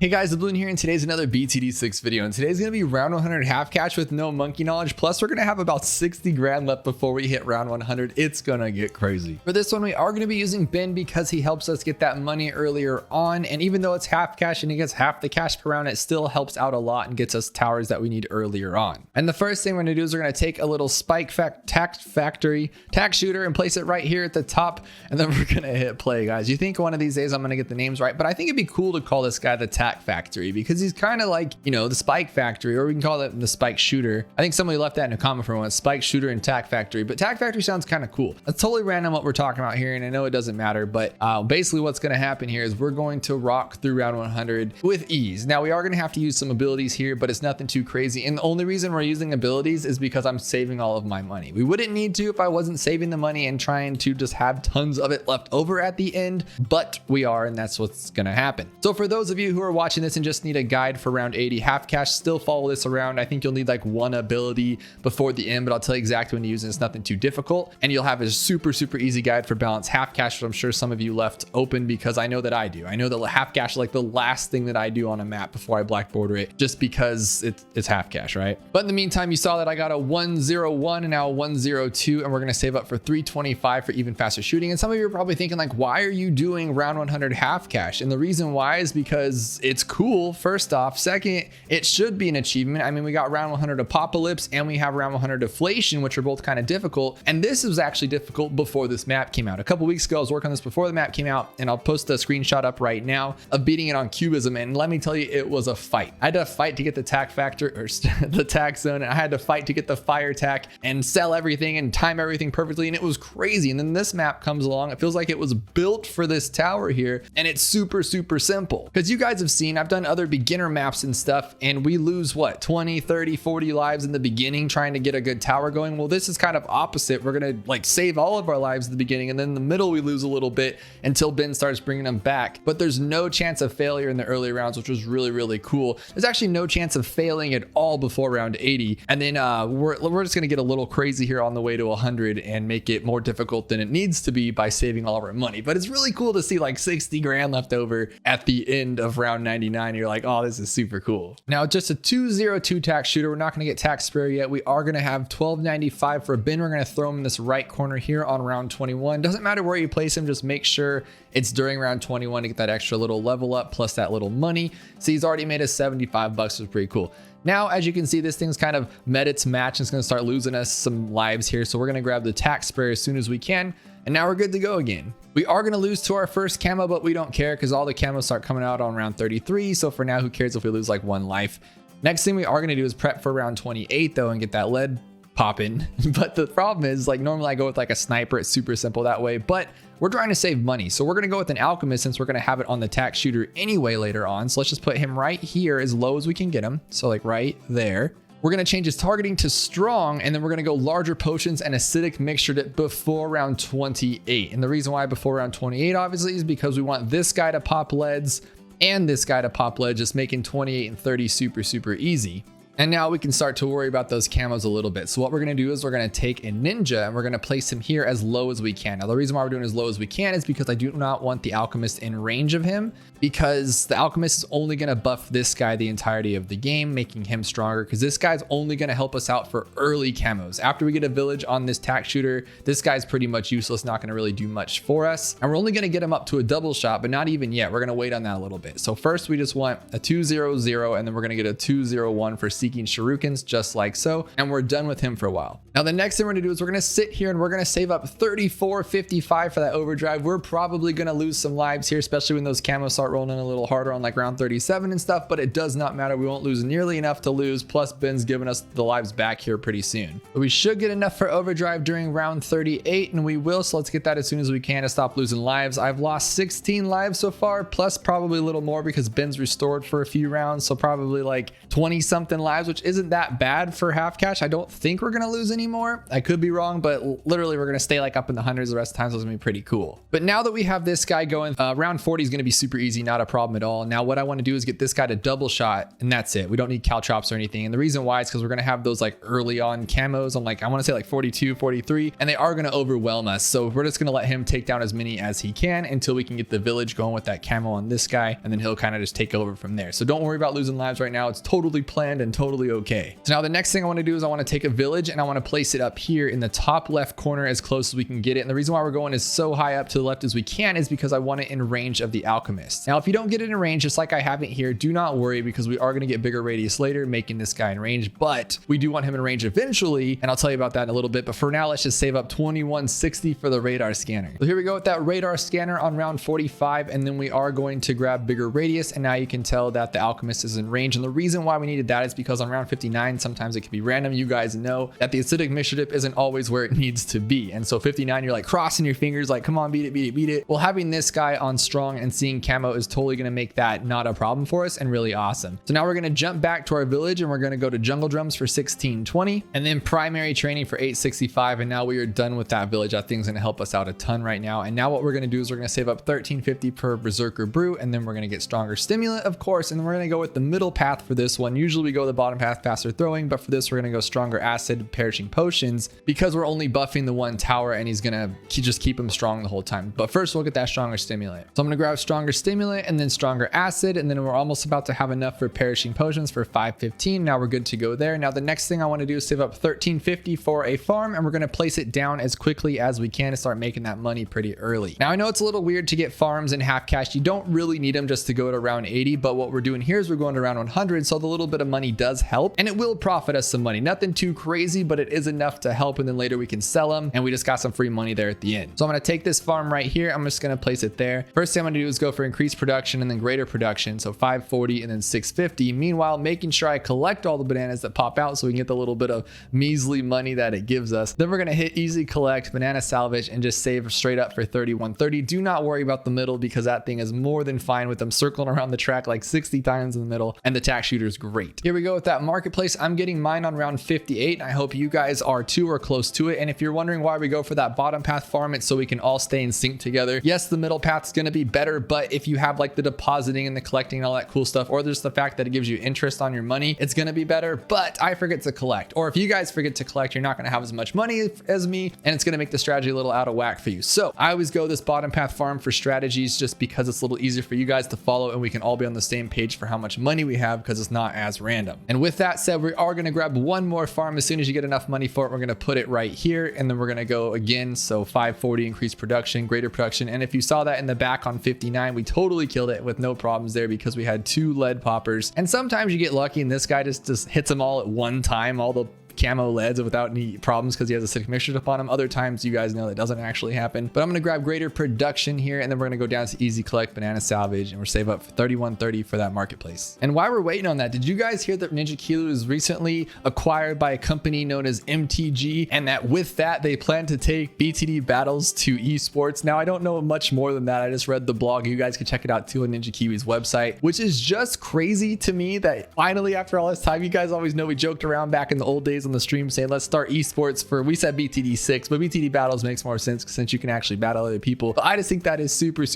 Hey guys, Dabloon here, and today's another BTD6 video, and today's going to be round 100 half cash with no monkey knowledge, plus we're going to have about 60 grand left before we hit round 100. It's going to get crazy. For this one, we are going to be using Ben because he helps us get that money earlier on, and even though it's half cash and he gets half the cash per round, it still helps out a lot and gets us towers that we need earlier on. And the first thing we're going to do is we're going to take a little spike tack shooter and place it right here at the top, and then we're going to hit play, guys. You think one of these days I'm going to get the names right, but I think it'd be cool to call this guy the Tack Factory because he's kind of like, you know, the Spike Factory, or we can call it the Spike Shooter. I think somebody left that in a comment for one, Spike Shooter and Tack Factory, but Tack Factory sounds kind of cool. That's totally random what we're talking about here, and I know it doesn't matter, but basically what's going to happen here is we're going to rock through round 100 with ease. Now we are going to have to use some abilities here, but it's nothing too crazy, and the only reason we're using abilities is because I'm saving all of my money. We wouldn't need to if I wasn't saving the money and trying to just have tons of it left over at the end, but we are, and that's what's going to happen. So for those of you who are watching this and just need a guide for round 80 half cash, still follow this around. I think you'll need like one ability before the end, but I'll tell you exactly when to use it. It's nothing too difficult, and you'll have a super easy guide for balance half cash, which I'm sure some of you left open because I know that I do. I know that half cash is like the last thing that I do on a map before I black border it, just because it's half cash, right? But in the meantime, you saw that I got a 101 and now a 102, and we're going to save up for 325 for even faster shooting. And some of you are probably thinking like, why are you doing round 100 half cash? And the reason why is because it's cool, first off. Second, it should be an achievement. I mean, we got round 100 Apocalypse and we have round 100 Deflation, which are both kind of difficult. And this was actually difficult before this map came out. A couple weeks ago, I was working on this before the map came out, and I'll post a screenshot up right now of beating it on Cubism. And let me tell you, it was a fight. I had to fight to get the tack factor, or the tack zone, and I had to fight to get the fire tack and sell everything and time everything perfectly. And it was crazy. And then this map comes along. It feels like it was built for this tower here, and it's super simple. Because you guys have seen, I've done other beginner maps and stuff, and we lose what, 20, 30, 40 lives in the beginning trying to get a good tower going. Well, this is kind of opposite. We're gonna like save all of our lives at the beginning, and then in the middle we lose a little bit until Ben starts bringing them back. But there's no chance of failure in the early rounds, which was really cool. There's actually no chance of failing at all before round 80, and then we're just gonna get a little crazy here on the way to 100 and make it more difficult than it needs to be by saving all of our money. But it's really cool to see like 60 grand left over at the end of round 99. You're like, oh, this is super cool. Now, just a 202 tack shooter. We're not going to get tack spare yet. We are going to have 1295 for Ben. We're going to throw him in this right corner here on round 21. Doesn't matter where you place him, just make sure it's during round 21 to get that extra little level up plus that little money. See, he's already made us 75 bucks, which is pretty cool. Now, as you can see, this thing's kind of met its match and it's going to start losing us some lives here. So we're going to grab the tack spare as soon as we can. And now we're good to go again. We are going to lose to our first camo, but we don't care because all the camos start coming out on round 33. So for now, who cares if we lose like one life? Next thing we are going to do is prep for round 28 though and get that lead popping. But the problem is, like, normally I go with like a sniper. It's super simple that way, but we're trying to save money. So we're going to go with an alchemist since we're going to have it on the tack shooter anyway later on. So let's just put him right here as low as we can get him. So like right there. We're going to change his targeting to strong, and then we're going to go larger potions and acidic mixture before round 28. And the reason why before round 28 obviously is because we want this guy to pop leads and this guy to pop lead, just making 28 and 30 super easy. And now we can start to worry about those camos a little bit. So what we're going to do is we're going to take a ninja and we're going to place him here as low as we can. Now, the reason why we're doing as low as we can is because I do not want the alchemist in range of him, because the alchemist is only going to buff this guy the entirety of the game, making him stronger, because this guy's only going to help us out for early camos. After we get a village on this tack shooter, this guy's pretty much useless, not going to really do much for us. And we're only going to get him up to a double shot, but not even yet. We're going to wait on that a little bit. So first we just want a 200, and then we're going to get a 201 for seeking shurikens, just like so, and we're done with him for a while. Now the next thing we're going to do is we're going to sit here and we're going to save up 34.55 for that overdrive. We're probably going to lose some lives here, especially when those camos start rolling a little harder on like round 37 and stuff, but it does not matter. We won't lose nearly enough to lose, plus Ben's giving us the lives back here pretty soon. But we should get enough for overdrive during round 38, and we will, so let's get that as soon as we can to stop losing lives. I've lost 16 lives so far, plus probably a little more because Ben's restored for a few rounds, so probably like 20 something lives lives, which isn't that bad for half cash. I don't think we're going to lose anymore. I could be wrong, but literally we're going to stay like up in the hundreds the rest of the time, so it's going to be pretty cool. But now that we have this guy going, round 40 is going to be super easy, not a problem at all. Now what I want to do is get this guy to double shot, and that's it. We don't need caltrops or anything. And the reason why is because we're going to have those like early on camos on like, I want to say like 42, 43, and they are going to overwhelm us. So we're just going to let him take down as many as he can until we can get the village going with that camo on this guy, and then he'll kind of just take over from there. So don't worry about losing lives right now. It's totally planned and totally okay. So now the next thing I want to do is I want to take a village and I want to place it up here in the top left corner as close as we can get it. And the reason why we're going as so high up to the left as we can is because I want it in range of the alchemist. Now, if you don't get it in range, just like I have it here, do not worry, because we are going to get bigger radius later, making this guy in range, but we do want him in range eventually. And I'll tell you about that in a little bit. But for now, let's just save up 2160 for the radar scanner. So here we go with that radar scanner on round 45. And then we are going to grab bigger radius. And now you can tell that the alchemist is in range. And the reason why we needed that is because on round 59, sometimes it can be random. You guys know that the acidic mixture dip isn't always where it needs to be. And so 59, you're like crossing your fingers, like, come on, beat it, beat it, beat it. Well, having this guy on strong and seeing camo is totally going to make that not a problem for us and really awesome. So now we're going to jump back to our village and we're going to go to jungle drums for 1620 and then primary training for 865. And now we are done with that village. That thing's going to help us out a ton right now. And now what we're going to do is we're going to save up 1350 per berserker brew, and then we're going to get stronger stimulant, of course, and then we're going to go with the middle path for this one. Usually we go the bottom path, faster throwing, but for this we're going to go stronger acid, perishing potions, because we're only buffing the one tower and he's going to just keep him strong the whole time. But first we'll get that stronger stimulant. So I'm going to grab stronger stimulant and then stronger acid, and then we're almost about to have enough for perishing potions for 515. Now we're good to go there. Now the next thing I want to do is save up 1350 for a farm, and we're going to place it down as quickly as we can to start making that money pretty early. Now I know it's a little weird to get farms in half cash. You don't really need them just to go to round 80, but what we're doing here is we're going to round 100, so the little bit of money does help, and it will profit us some money. Nothing too crazy, but it is enough to help, and then later we can sell them, and we just got some free money there at the end. So I'm going to take this farm right here. I'm just going to place it there. First thing I'm going to do is go for increased production and then greater production, so 540 and then 650. Meanwhile, making sure I collect all the bananas that pop out so we can get the little bit of measly money that it gives us. Then we're going to hit easy collect, banana salvage, and just save straight up for 3130. Do not worry about the middle, because that thing is more than fine with them circling around the track like 60 times in the middle, and the tack shooter is great. Here we go with that marketplace. I'm getting mine on round 58, and I hope you guys are too or close to it. And if you're wondering why we go for that bottom path farm, it's so we can all stay in sync together. Yes, the middle path is going to be better, but if you have like the depositing and the collecting and all that cool stuff, or there's the fact that it gives you interest on your money, it's going to be better. But I forget to collect, or if you guys forget to collect, you're not going to have as much money as me, and it's going to make the strategy a little out of whack for you. So I always go this bottom path farm for strategies, just because it's a little easier for you guys to follow, and we can all be on the same page for how much money we have, because it's not as random. And with that said, we are going to grab one more farm. As soon as you get enough money for it, we're going to put it right here, and then we're going to go again. So 540 increased production, greater production. And if you saw that in the back on 59, we totally killed it with no problems there, because we had 2 lead poppers. And sometimes you get lucky and this guy just hits them all at one time, all the camo leads without any problems, because he has a acidic mixture up on him. Other times you guys know that doesn't actually happen. But I'm going to grab greater production here, and then we're going to go down to easy collect, banana salvage, and we're save up for 3130 for that marketplace. And while we're waiting on that, did you guys hear that Ninja Kiwi was recently acquired by a company known as MTG, and that with that they plan to take BTD battles to esports? Now I don't know much more than that. I just read the blog. You guys can check it out too on Ninja Kiwi's website, which is just crazy to me that finally, after all this time, you guys always know we joked around back in the old days on the stream saying let's start esports for, we said BTD 6, but BTD battles makes more sense since you can actually battle other people. But I just think that is super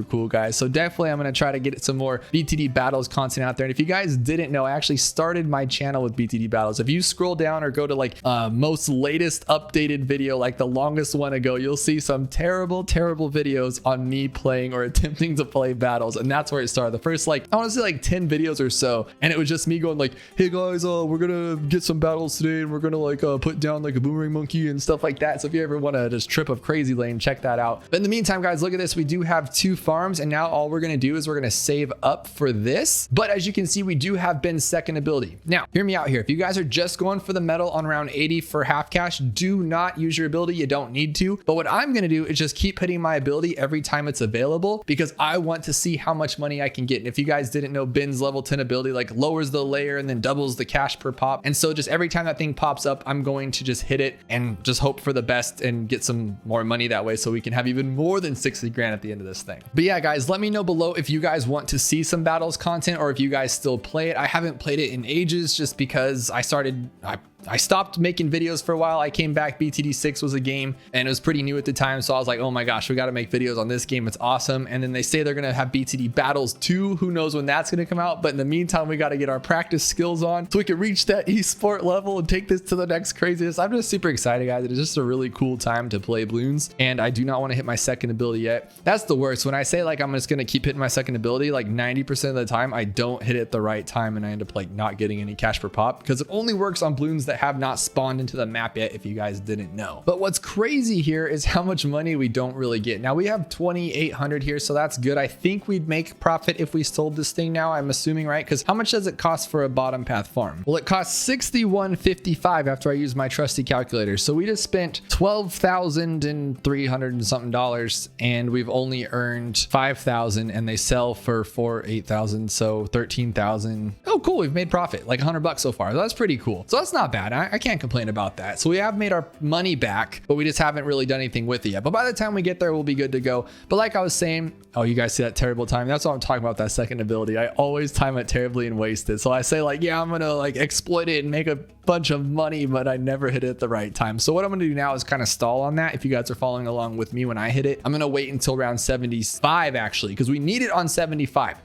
cool, guys. So definitely I'm going to try to get some more BTD battles content out there. And if you guys didn't know, I actually started my channel with BTD battles. If you scroll down or go to like most latest updated video, like the longest one ago, you'll see some terrible videos on me playing or attempting to play battles, and that's where it started. The first, like, I want to say like 10 videos or so, and it was just me going like, hey guys, we're gonna get some battles today, and we're gonna like put down like a boomerang monkey and stuff like that. So if you ever want to just trip of crazy lane, check that out. But in the meantime, guys, look at this. We do have 2 farms, and now all we're gonna do is we're gonna save up for this. But as you can see, we do have Ben's second ability. Now hear me out here. If you guys are just going for the medal on round 80 for half cash, do not use your ability. You don't need to. But what I'm gonna do is just keep hitting my ability every time it's available, because I want to see how much money I can get. And if you guys didn't know, Ben's level 10 ability like lowers the layer and then doubles the cash per pop. And so just every time that thing pops up, I'm going to just hit it and just hope for the best and get some more money that way so we can have even more than 60 grand at the end of this thing. But yeah, guys, let me know below if you guys want to see some battles content or if you guys still play it. I haven't played it in ages just because I stopped making videos for a while. I came back, BTD 6 was a game and it was pretty new at the time. So I was like, oh my gosh, we got to make videos on this game. It's awesome. And then they say they're going to have BTD battles 2. Who knows when that's going to come out? But in the meantime, we got to get our practice skills on so we can reach that esport level and take this to the next craziest. I'm just super excited, guys. It is just a really cool time to play Bloons. And I do not want to hit my second ability yet. That's the worst. When I say like, I'm just going to keep hitting my second ability, like 90% of the time, I don't hit it the right time and I end up like not getting any cash per pop because it only works on Bloons that have not spawned into the map yet, if you guys didn't know. But what's crazy here is how much money we don't really get. Now we have 2,800 here, so that's good. I think we'd make profit if we sold this thing now, I'm assuming, right? Because how much does it cost for a bottom path farm? Well, it costs 61.55 after I use my trusty calculator. So we just spent 12,300 and something dollars, and we've only earned 5,000, and they sell for 8,000, so 13,000. Oh, cool, we've made profit, like $100 so far. That's pretty cool. So that's not bad. I can't complain about that. So we have made our money back, but we just haven't really done anything with it yet. But by the time we get there, we'll be good to go. But like I was saying, oh, you guys see that terrible time? That's what I'm talking about, that second ability. I always time it terribly and waste it. So I say like, yeah, I'm gonna like exploit it and make a bunch of money, but I never hit it at the right time. So what I'm gonna do now is kind of stall on that. If you guys are following along with me when I hit it, I'm gonna wait until round 75 actually, because we need it on 75.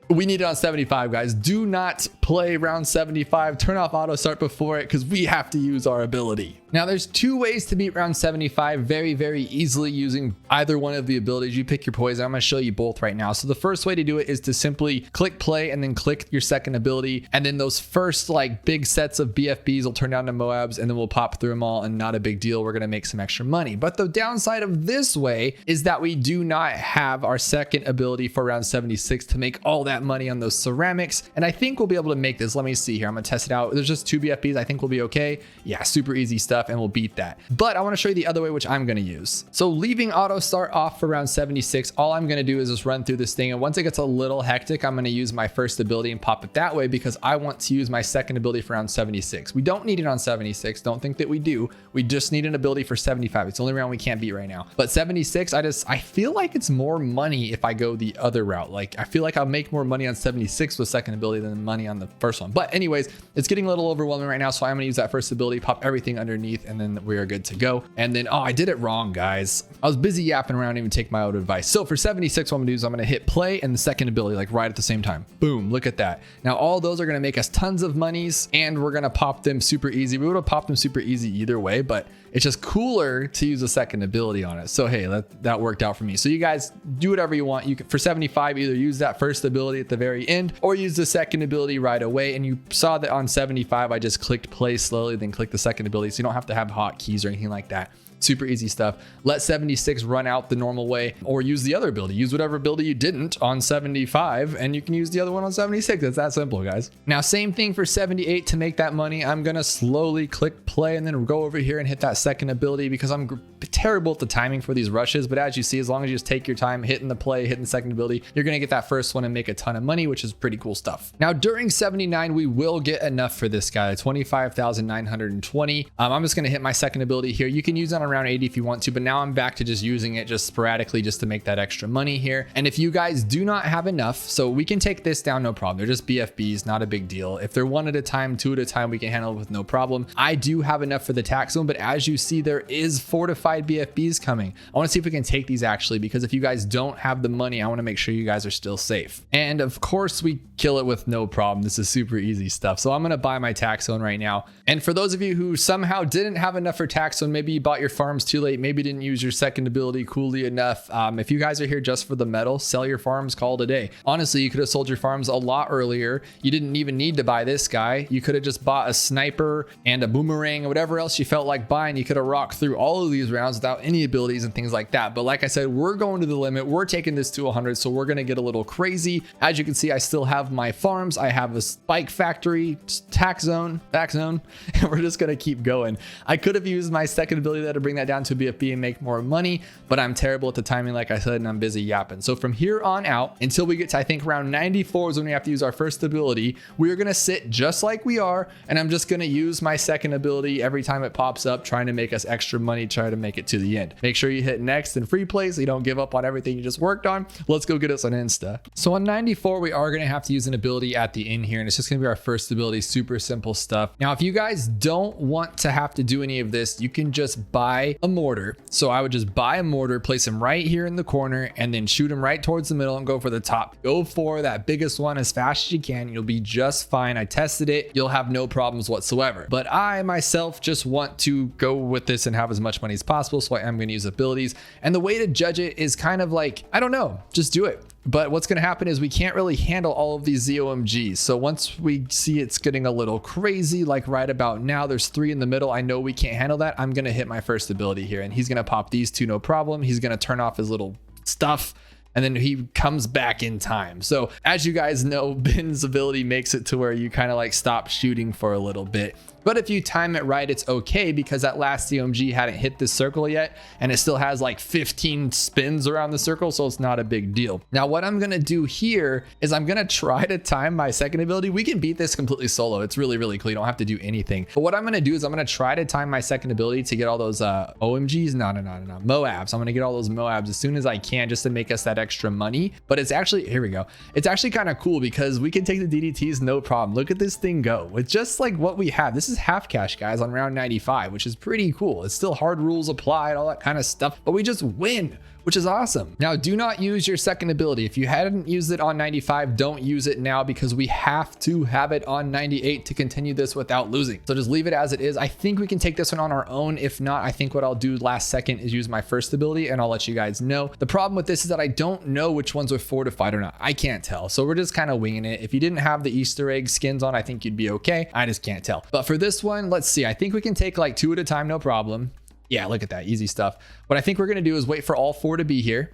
We need it on 75, guys. Do not play round 75. Turn off auto start before it because we have to use our ability. Now, there's 2 ways to beat round 75 very, very easily using either one of the abilities. You pick your poison. I'm going to show you both right now. So the first way to do it is to simply click play and then click your second ability. And then those first like big sets of BFBs will turn down to Moabs and then we'll pop through them all and not a big deal. We're going to make some extra money. But the downside of this way is that we do not have our second ability for round 76 to make all that money on those ceramics. And I think we'll be able to make this. Let me see here. I'm going to test it out. There's just 2 BFBs. I think we'll be okay. Yeah, super easy stuff. And we'll beat that. But I want to show you the other way, which I'm going to use. So leaving auto start off for round 76, all I'm going to do is just run through this thing. And once it gets a little hectic, I'm going to use my first ability and pop it that way because I want to use my second ability for round 76. We don't need it on 76. Don't think that we do. We just need an ability for 75. It's the only round we can't beat right now. But 76, I feel like it's more money if I go the other route. Like I feel like I'll make more money on 76 with second ability than money on the first one. But anyways, it's getting a little overwhelming right now. So I'm going to use that first ability, pop everything underneath, and then we are good to go. And then, oh, I did it wrong, guys. I was busy yapping around, even take my own advice. So for 76, what I'm gonna do is I'm gonna hit play and the second ability, like right at the same time. Boom, look at that. Now all those are gonna make us tons of monies and we're gonna pop them super easy. We would have popped them super easy either way, but it's just cooler to use a second ability on it. So hey, that worked out for me. So you guys do whatever you want. You can, for 75, either use that first ability at the very end or use the second ability right away. And you saw that on 75, I just clicked play slowly, then click the second ability. So you don't have to have hotkeys or anything like that. Super easy stuff. Let 76 run out the normal way or use the other ability. Use whatever ability you didn't on 75 and you can use the other one on 76. It's that simple, guys. Now, same thing for 78 to make that money. I'm going to slowly click play and then go over here and hit that second ability because I'm terrible at the timing for these rushes. But as you see, as long as you just take your time hitting the play, hitting the second ability, you're going to get that first one and make a ton of money, which is pretty cool stuff. Now, during 79, we will get enough for this guy, 25,920. I'm just going to hit my second ability here. You can use that on around 80 if you want to, but now I'm back to just using it just sporadically just to make that extra money here. And if you guys do not have enough, so we can take this down, no problem. They're just BFBs, not a big deal. If they're 1 at a time, 2 at a time, we can handle it with no problem. I do have enough for the tax zone, but as you see, there is fortified BFBs coming. I want to see if we can take these actually, because if you guys don't have the money, I want to make sure you guys are still safe. And of course we kill it with no problem. This is super easy stuff. So I'm going to buy my tax zone right now. And for those of you who somehow didn't have enough for tax zone, maybe you bought your farms too late, maybe didn't use your second ability coolly enough. If you guys are here just for the metal, sell your farms, call it a day. Honestly, you could have sold your farms a lot earlier. You didn't even need to buy this guy. You could have just bought a sniper and a boomerang or whatever else you felt like buying. You could have rocked through all of these rounds without any abilities and things like that. But like I said, we're going to the limit. We're taking this to 100. So we're going to get a little crazy. As you can see, I still have my farms. I have a spike factory, tax zone, and we're just going to keep going. I could have used my second ability that to bring bring that down to a BFB and make more money, but I'm terrible at the timing, like I said, and I'm busy yapping. So from here on out, until we get to, I think, around 94 is when we have to use our first ability, we're gonna sit just like we are, and I'm just gonna use my second ability every time it pops up, trying to make us extra money, try to make it to the end. Make sure you hit next and free play so you don't give up on everything you just worked on. Let's go get us an Insta. So on 94, we are gonna have to use an ability at the end here, and it's just gonna be our first ability, super simple stuff. Now, if you guys don't want to have to do any of this, you can just buy a mortar. So I would just buy a mortar, place him right here in the corner, and then shoot him right towards the middle and go for the top. Go for that biggest one as fast as you can. You'll be just fine. I tested it. You'll have no problems whatsoever. But I myself just want to go with this and have as much money as possible. So I am going to use abilities. And the way to judge it is kind of like, I don't know, just do it. But what's going to happen is we can't really handle all of these ZOMGs. So once we see it's getting a little crazy, like right about now, there's 3 in the middle. I know we can't handle that. I'm going to hit my first ability here, and he's going to pop these 2, no problem. He's going to turn off his little stuff, and then he comes back in time. So as you guys know, Ben's ability makes it to where you kind of like stop shooting for a little bit. But if you time it right, it's okay, because that last COMG hadn't hit this circle yet, and it still has like 15 spins around the circle, so it's not a big deal. Now, what I'm gonna do here is I'm gonna try to time my second ability. We can beat this completely solo. It's really, really cool. You don't have to do anything. But what I'm gonna do is I'm gonna try to time my second ability to get all those OMGs, no, Moabs. I'm gonna get all those Moabs as soon as I can, just to make us that extra money. But it's actually, here we go. It's actually kind of cool because we can take the DDTs, no problem. Look at this thing go. With just like what we have. This is half cash, guys, on round 95, which is pretty cool. It's still hard rules applied, all that kind of stuff, but we just win, which is awesome. Now, do not use your second ability. If you hadn't used it on 95, don't use it now, because we have to have it on 98 to continue this without losing. So just leave it as it is. I think we can take this one on our own. If not, I think what I'll do last second is use my first ability, and I'll let you guys know. The problem with this is that I don't know which ones are fortified or not. I can't tell. So we're just kind of winging it. If you didn't have the Easter egg skins on, I think you'd be okay. I just can't tell. But for this one, let's see. I think we can take like 2 at a time, no problem. Yeah, look at that, easy stuff. What I think we're gonna do is wait for all 4 to be here,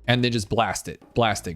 and then just blast it,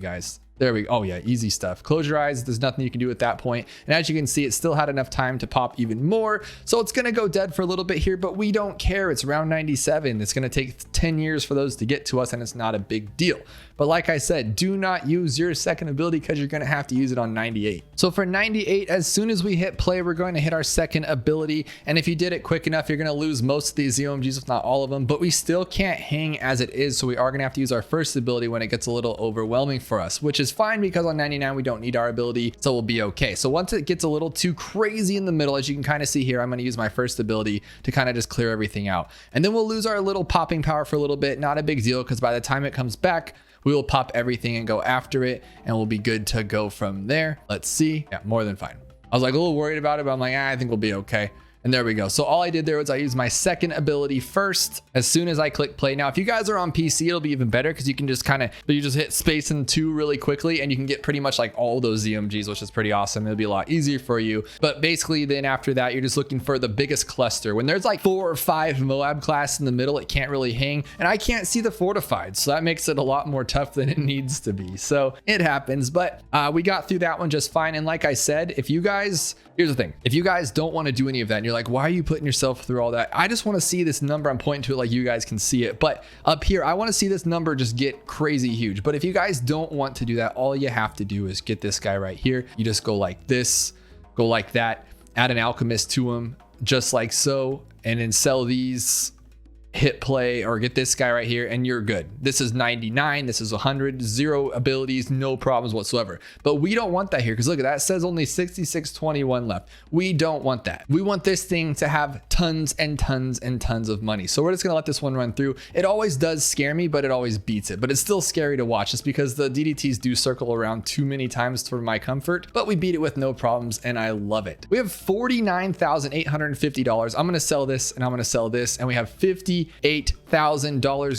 guys. There we go. Oh yeah, easy stuff. Close your eyes. There's nothing you can do at that point. And as you can see, it still had enough time to pop even more. So it's going to go dead for a little bit here, but we don't care. It's round 97. It's going to take 10 years for those to get to us, and it's not a big deal. But like I said, do not use your second ability, because you're going to have to use it on 98. So for 98, as soon as we hit play, we're going to hit our second ability. And if you did it quick enough, you're going to lose most of these ZOMGs, if not all of them, but we still can't hang as it is. So we are going to have to use our first ability when it gets a little overwhelming for us, which is fine, because on 99, we don't need our ability. So we'll be okay. So once it gets a little too crazy in the middle, as you can kind of see here, I'm going to use my first ability to kind of just clear everything out. And then we'll lose our little popping power for a little bit. Not a big deal, because by the time it comes back, we will pop everything and go after it, and we'll be good to go from there. Let's see. Yeah, more than fine. I was like a little worried about it, but I'm like, I think we'll be okay. And there we go. So all I did there was I used my second ability first as soon as I click play. Now, if you guys are on PC, it'll be even better, because you can just you just hit space and 2 really quickly, and you can get pretty much like all those ZMGs, which is pretty awesome. It'll be a lot easier for you. But basically then after that, you're just looking for the biggest cluster. When there's like 4 or 5 Moab class in the middle, it can't really hang, and I can't see the fortified. So that makes it a lot more tough than it needs to be. So it happens, but we got through that one just fine. And like I said, if you guys, here's the thing, if you guys don't want to do any of that, and you're like, why are you putting yourself through all that? I just want to see this number. I'm pointing to it like you guys can see it, but up here, I want to see this number just get crazy huge. But if you guys don't want to do that, all you have to do is get this guy right here. You just go like this, go like that, add an alchemist to him, just like so, and then sell these, hit play, or get this guy right here, and you're good. This is 99, this is 100, 0 abilities, no problems whatsoever. But we don't want that here, because look at that, it says only 6621 left. We don't want that. We want this thing to have tons and tons and tons of money. So we're just gonna let this one run through. It always does scare me, but it always beats it. But it's still scary to watch, just because the DDTs do circle around too many times for my comfort, but we beat it with no problems, and I love it. We have $49,850. I'm gonna sell this, and I'm gonna sell this, and we have $58,000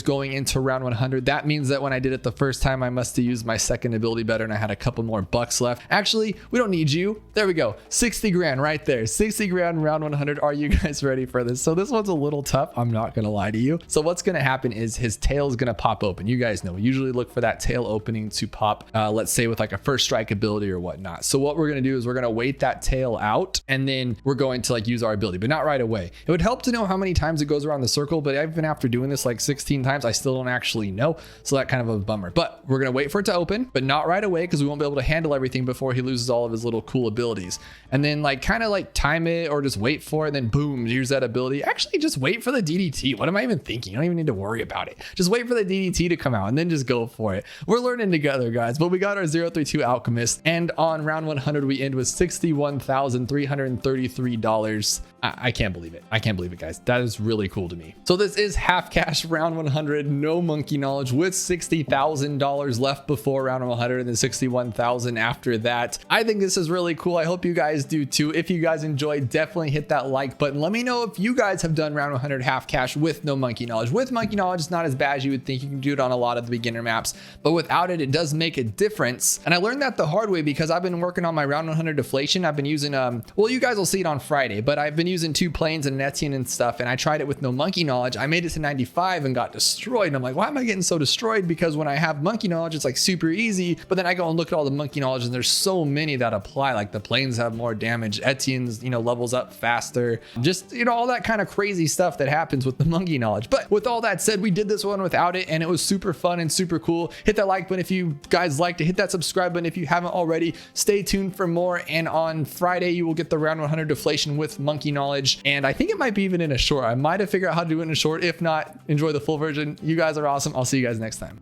going into round 100. That means that when I did it the first time, I must have used my second ability better, and I had a couple more bucks left. Actually, we don't need you. There we go. 60 grand right there. 60 grand round 100. Are you guys ready for this? So this one's a little tough. I'm not going to lie to you. So what's going to happen is his tail is going to pop open. You guys know, we usually look for that tail opening to pop, let's say with like a first strike ability or whatnot. So what we're going to do is we're going to wait that tail out, and then we're going to like use our ability, but not right away. It would help to know how many times it goes around the circle, but but even after doing this like 16 times, I still don't actually know. So that kind of a bummer, but we're going to wait for it to open, but not right away because we won't be able to handle everything before he loses all of his little cool abilities. And then like kind of like time it or just wait for it. And then boom, here's that ability. Actually, just wait for the DDT. What am I even thinking? You don't even need to worry about it. Just wait for the DDT to come out and then just go for it. We're learning together, guys. But we got our 032 Alchemist, and on round 100 we end with $61,333. I can't believe it. I can't believe it, guys. That is really cool to me. So this is half cash round 100, no monkey knowledge, with $60,000 left before round 100 and then 61,000 after that. I think this is really cool. I hope you guys do too. If you guys enjoyed, definitely hit that like button. Let me know if you guys have done round 100 half cash with no monkey knowledge. With monkey knowledge, it's not as bad as you would think. You can do it on a lot of the beginner maps, but without it, it does make a difference. And I learned that the hard way because I've been working on my round 100 deflation. I've been using, well, you guys will see it on Friday, but I've been using 2 planes and an Etienne and stuff. And I tried it with no monkey knowledge. I made it to 95 and got destroyed. And I'm like, why am I getting so destroyed? Because when I have monkey knowledge, it's like super easy, but then I go and look at all the monkey knowledge and there's so many that apply. Like the planes have more damage. Etienne's, levels up faster. Just, all that kind of crazy stuff that happens with the monkey knowledge. But with all that said, we did this one without it and it was super fun and super cool. Hit that like button if you guys liked it. Hit that subscribe button if you haven't already. Stay tuned for more. And on Friday, you will get the round 100 deflation with monkey knowledge. And I think it might be even in a short. I might have figured out how to do it in a short. If not, enjoy the full version. You guys are awesome. I'll see you guys next time.